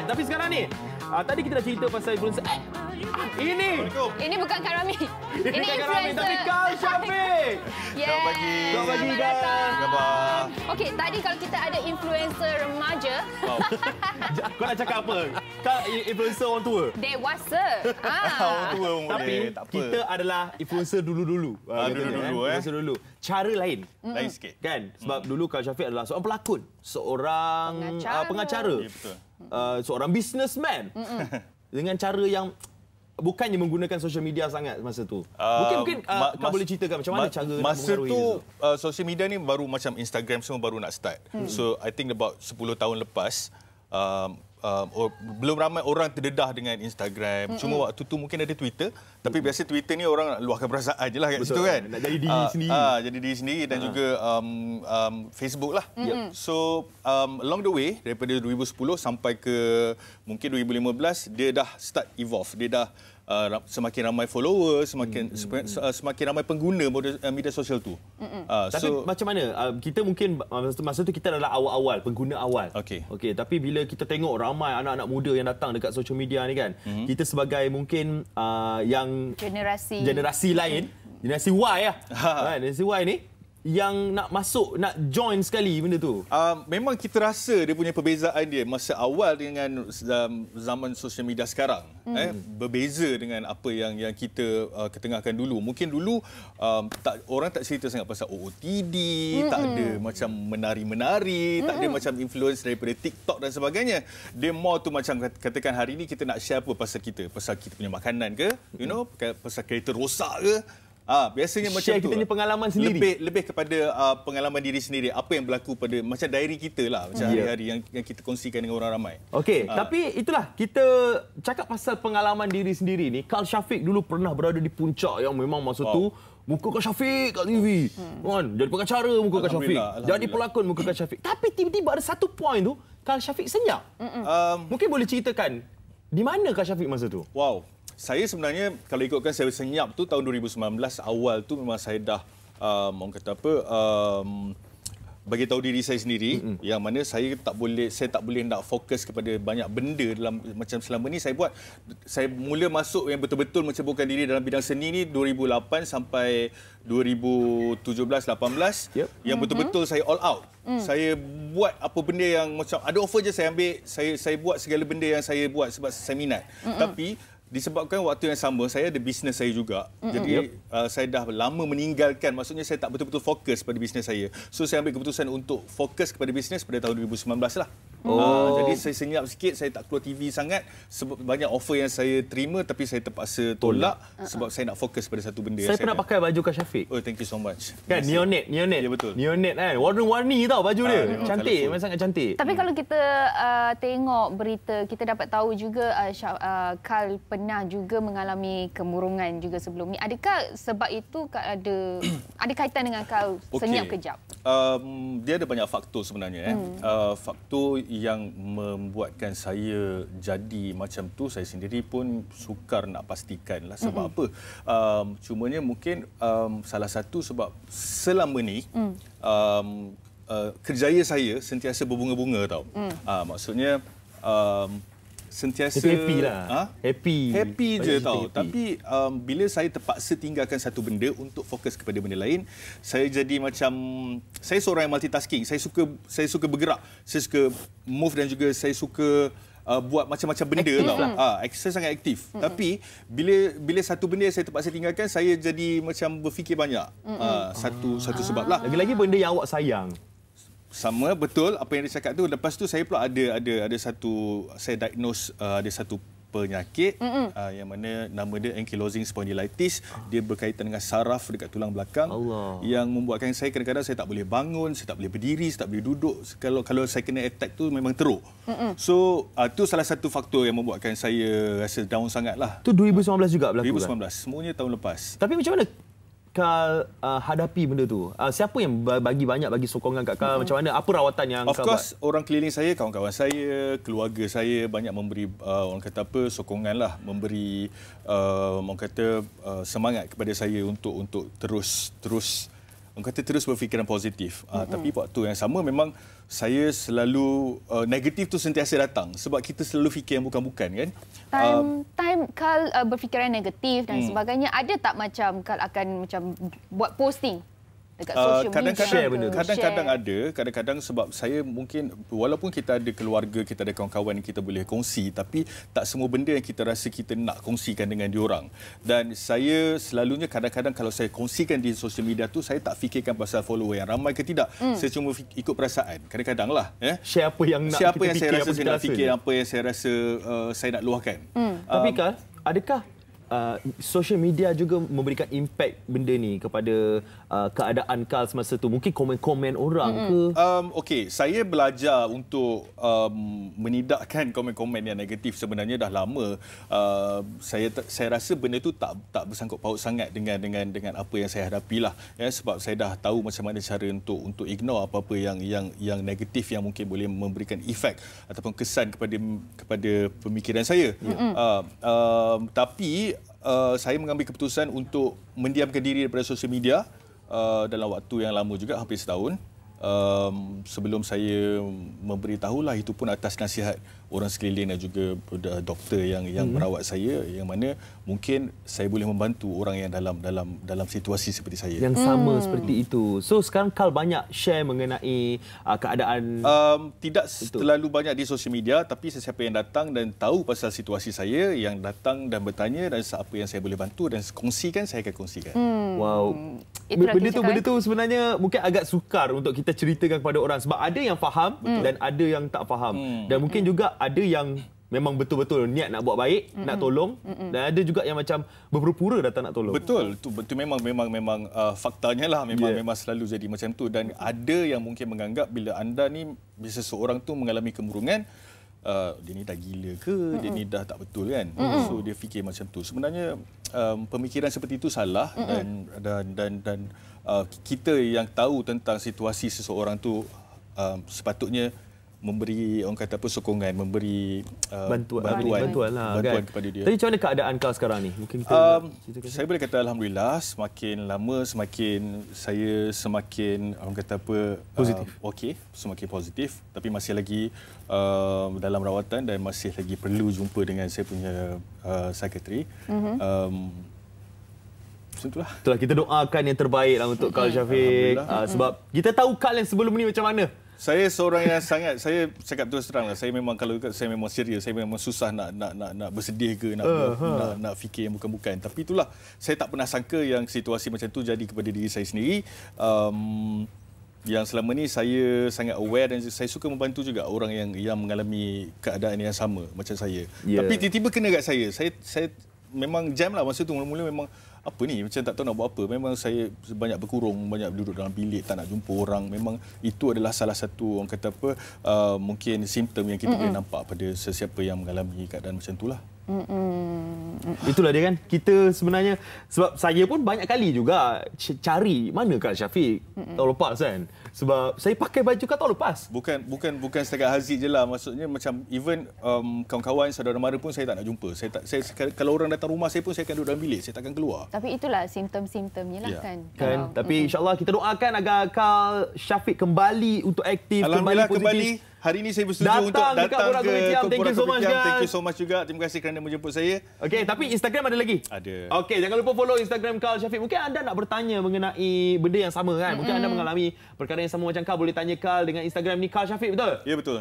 Tapi sekarang ni, tadi kita dah cerita pasal influencer. Ini bukan Kak Rami. Ini Kak Rami, tapi influencer. Kal Syafiq. Yes. Selamat pagi, Kal. Khabar. Okey, tadi kalau kita ada influencer remaja, Kau nak cakap apa? Kal influencer orang tua. dewasa. Orang tua boleh. Tapi Tak apa. kita adalah influencer dulu-dulu. Dulu-dulu, Influencer dulu. Cara lain. Lain sikit. Kan? Sebab dulu Kal Syafiq adalah seorang pelakon, seorang pengacara, Ya, betul. Seorang businessman. Dengan cara yang bukannya menggunakan social media sangat masa tu. Mungkin kau boleh ceritakan macam mana cara nak masa mempengaruhi tu itu? social media ni baru macam Instagram semua baru nak start. So I think about 10 tahun lepas belum ramai orang terdedah dengan Instagram. Cuma waktu tu mungkin ada Twitter, tapi biasa Twitter ni orang nak luahkan perasaan je lah kat situ kan. Nak jadi diri sendiri. Jadi diri sendiri dan juga Facebook lah. So along the way daripada 2010 sampai ke mungkin 2015 dia dah start evolve. Dia dah semakin ramai follower, semakin ramai pengguna media sosial tu. Tapi macam mana? Kita mungkin masa tu kita adalah awal-awal, pengguna awal. Okey. Tapi bila kita tengok ramai anak-anak muda yang datang dekat social media ni kan, kita sebagai mungkin yang generasi lain, generasi Y lah. Generasi Y ni yang nak masuk, nak join sekali benda tu. Memang kita rasa dia punya perbezaan dia masa awal dengan zaman sosial media sekarang. Berbeza dengan apa yang kita ketengahkan dulu. Mungkin dulu orang tak cerita sangat pasal OOTD, tak ada macam menari-menari, tak ada macam influence daripada TikTok dan sebagainya. Dia more tu macam katakan hari ni kita nak share apa pasal kita punya makanan ke, you know, pasal kereta rosak ke. Biasanya macam share tu. Kita ni pengalaman sendiri. Lebih kepada pengalaman diri sendiri, apa yang berlaku pada macam diary kita lah, macam hari-hari yang kita kongsikan dengan orang ramai. Okey, tapi itulah kita cakap pasal pengalaman diri sendiri ni. Kal Syafiq dulu pernah berada di puncak yang memang masa tu muka Kal Syafiq kat TV. Kan? Jadi pengacara muka Kal Syafiq. Jadi pelakon muka Kal Syafiq. Tapi tiba-tiba ada satu point tu Kal Syafiq senyap. Mungkin boleh ceritakan di mana Kal Syafiq masa tu? Wow. Saya sebenarnya kalau ikutkan saya senyap tu tahun 2019 awal tu memang saya dah orang kata apa bagi tahu diri saya sendiri yang mana saya tak boleh nak fokus kepada banyak benda dalam macam selama ni saya mula masuk yang betul-betul menceburkan diri dalam bidang seni ni 2008 sampai 2017-18 yang betul-betul saya all out. Saya buat apa benda yang macam ada offer je saya ambil, saya buat segala benda yang saya buat sebab saya minat. Tapi disebabkan waktu yang sama saya ada bisnes saya juga. Jadi saya dah lama meninggalkan, maksudnya saya tak betul-betul fokus pada bisnes saya. So saya ambil keputusan untuk fokus kepada bisnes pada tahun 2019 lah. Jadi saya senyap sikit, saya tak keluar TV sangat sebab banyak offer yang saya terima tapi saya terpaksa tolak sebab saya nak fokus pada satu benda. Saya pernah pakai baju Kal Syafiq. Oh, thank you so much. Kan neonet. Ya, betul. Neonet kan. Warna-warni tau baju dia. Cantik, memang sangat cantik. Tapi kalau kita tengok berita, kita dapat tahu juga Kal pernah juga mengalami kemurungan juga sebelum ni. Adakah sebab itu ada kaitan dengan Kal senyap kejap? Dia ada banyak faktor sebenarnya. Faktor yang membuatkan saya jadi macam tu, saya sendiri pun sukar nak pastikan lah sebab apa. Cumanya mungkin salah satu sebab selama ni kerjaya saya sentiasa berbunga-bunga tau. Maksudnya sentiasa happy lah. Happy je tau. Tapi bila saya terpaksa tinggalkan satu benda untuk fokus kepada benda lain, saya jadi macam saya seorang yang multitasking. Saya suka bergerak. Saya suka move dan juga saya suka buat macam-macam benda tau. Saya sangat aktif. Tapi bila satu benda yang saya terpaksa tinggalkan, saya jadi macam berfikir banyak. Satu sebab lah. Lagi-lagi benda yang awak sayang. Sama, betul apa yang dia cakap tu. Lepas tu saya pula ada satu, saya diagnose ada satu penyakit yang mana nama dia ankylosing spondylitis. Dia berkaitan dengan saraf dekat tulang belakang yang membuatkan saya kadang-kadang saya tak boleh bangun, saya tak boleh berdiri, saya tak boleh duduk. Kalau saya kena attack tu memang teruk. So tu salah satu faktor yang membuatkan saya rasa down sangatlah. Tu 2019 juga berlaku 2019, semuanya tahun lepas. Tapi macam mana Kal hadapi benda tu? Siapa yang bagi sokongan kat Kal? Macam mana? Apa rawatan yang Kal buat? Of course, orang keliling saya, kawan-kawan saya, keluarga saya banyak memberi orang kata apa, sokongan lah, memberi orang kata semangat kepada saya untuk terus orang kata terus berfikiran positif. Tapi waktu yang sama memang saya selalu negatif tu sentiasa datang sebab kita selalu fikir yang bukan-bukan kan. Time Carl berfikiran negatif dan sebagainya, ada tak macam Carl akan macam buat posting dekat social media? Kadang-kadang ada. Kadang-kadang sebab saya mungkin walaupun kita ada keluarga, kita ada kawan-kawan yang kita boleh kongsi, tapi tak semua benda yang kita rasa kita nak kongsikan dengan diorang. Dan saya selalunya kadang-kadang kalau saya kongsikan di social media tu, saya tak fikirkan pasal follower yang ramai ke tidak. Saya cuma ikut perasaan. Kadang-kadang lah. Share apa yang nak Siapa kita yang fikir, saya rasa saya nak fikir, apa yang saya rasa saya nak luahkan. Tapi Carl, adakah social media juga memberikan impact benda ni kepada keadaan Carl semasa tu? Mungkin komen-komen orang ke? Okey, saya belajar untuk menidakkan komen-komen yang negatif sebenarnya dah lama. Saya rasa benda tu tak bersangkut paut sangat dengan apa yang saya hadapi lah. Ya, sebab saya dah tahu macam mana cara untuk ignore apa-apa yang negatif yang mungkin boleh memberikan efek ataupun kesan kepada pemikiran saya. Tapi saya mengambil keputusan untuk mendiamkan diri daripada sosial media dalam waktu yang lama juga, hampir setahun. Sebelum saya memberitahulah, itu pun atas nasihat orang sekeliling dan juga doktor yang merawat saya, yang mana mungkin saya boleh membantu orang yang dalam situasi seperti saya. Yang sama seperti itu. So sekarang Carl banyak share mengenai keadaan tidak terlalu banyak di sosial media, tapi sesiapa yang datang dan tahu pasal situasi saya, yang datang dan bertanya dan apa yang saya boleh bantu dan kongsikan, saya akan kongsikan. Wow. Benda tu sebenarnya mungkin agak sukar untuk kita ceritakan kepada orang sebab ada yang faham dan ada yang tak faham. Dan mungkin juga ada yang memang betul-betul niat nak buat baik, nak tolong, dan ada juga yang macam berpura-pura datang nak tolong. Betul, itu memang faktanya lah, memang selalu jadi macam tu. Dan ada yang mungkin menganggap bila anda ni, bila seseorang tu mengalami kemurungan, dia ni dah gila ke, dia ni dah tak betul kan. So dia fikir macam tu. Sebenarnya pemikiran seperti itu salah, dan kita yang tahu tentang situasi seseorang tu sepatutnya memberi, orang kata apa, sokongan, memberi bantuan kan? Kepada dia. Tapi macam mana keadaan Carl sekarang ni? Mungkin kita saya boleh kata alhamdulillah, semakin lama saya semakin orang kata apa, positif. Okey, semakin positif, tapi masih lagi dalam rawatan dan masih lagi perlu jumpa dengan saya punya psikiatri. Itulah, kita doakan yang terbaik lah untuk Carl Shafiq. Sebab kita tahu Carl yang sebelum ni macam mana. Saya seorang yang saya cakap terus terang lah, saya memang kalau saya memang serius, saya memang susah nak bersedih ke, nak fikir yang bukan-bukan. Tapi itulah, saya tak pernah sangka yang situasi macam tu jadi kepada diri saya sendiri. Yang selama ni saya sangat aware dan saya suka membantu juga orang yang mengalami keadaan yang sama macam saya. Tapi tiba-tiba kena kat saya. Saya memang jam lah masa tu. Mula-mula memang apa ni, macam tak tahu nak buat apa. Memang saya banyak berkurung, banyak duduk dalam bilik, tak nak jumpa orang. Memang itu adalah salah satu, orang kata apa, mungkin simptom yang kita boleh nampak pada sesiapa yang mengalami keadaan macam itulah. Itulah dia kan. Kita sebenarnya, sebab saya pun banyak kali juga cari mana Carl Shafiq tahun lepas kan. Sebab saya pakai baju kat tahun lepas. Bukan setakat Haziq je lah. Maksudnya macam even kawan-kawan, saudara mara pun saya tak nak jumpa. Saya kalau orang datang rumah saya pun saya akan duduk dalam bilik. Saya takkan keluar. Tapi itulah simptom-simptomnya lah kan. Tapi insyaAllah kita doakan agar Carl Shafiq kembali untuk aktif, kembali positif. Hari ini saya bersetuju untuk datang ke Kumpulan Kopitiam. Thank you so much juga. Terima kasih kerana menjemput saya. Okey, tapi Instagram ada lagi? Ada. Okey, jangan lupa follow Instagram Carl Shafiq. Mungkin anda nak bertanya mengenai benda yang sama kan? Mungkin anda mengalami perkara yang sama macam Carl, boleh tanya Carl dengan Instagram ni Carl Shafiq, betul? Ya, betul.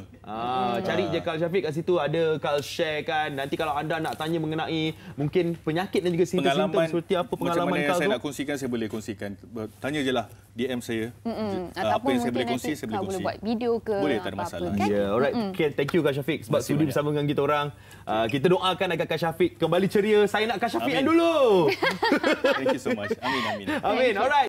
Cari je Carl Shafiq kat situ, ada Carl share kan. Nanti kalau anda nak tanya mengenai mungkin penyakit dan juga simptom-simptom seperti apa pengalaman Carl tu, saya nak kongsikan, saya boleh kongsikan. Tanya je lah, DM saya. Apa yang saya boleh kongsi, saya boleh kongsi. Boleh buat video ke, boleh, tak ada masalah. Kan? Alright. Okay, thank you Carl Shafiq sebab sudi bersama dengan kita orang. Kita doakan agar Carl Shafiq kembali ceria. Saya nak Carl Shafiq yang dulu. Thank you so much. Amin. Amin. Alright.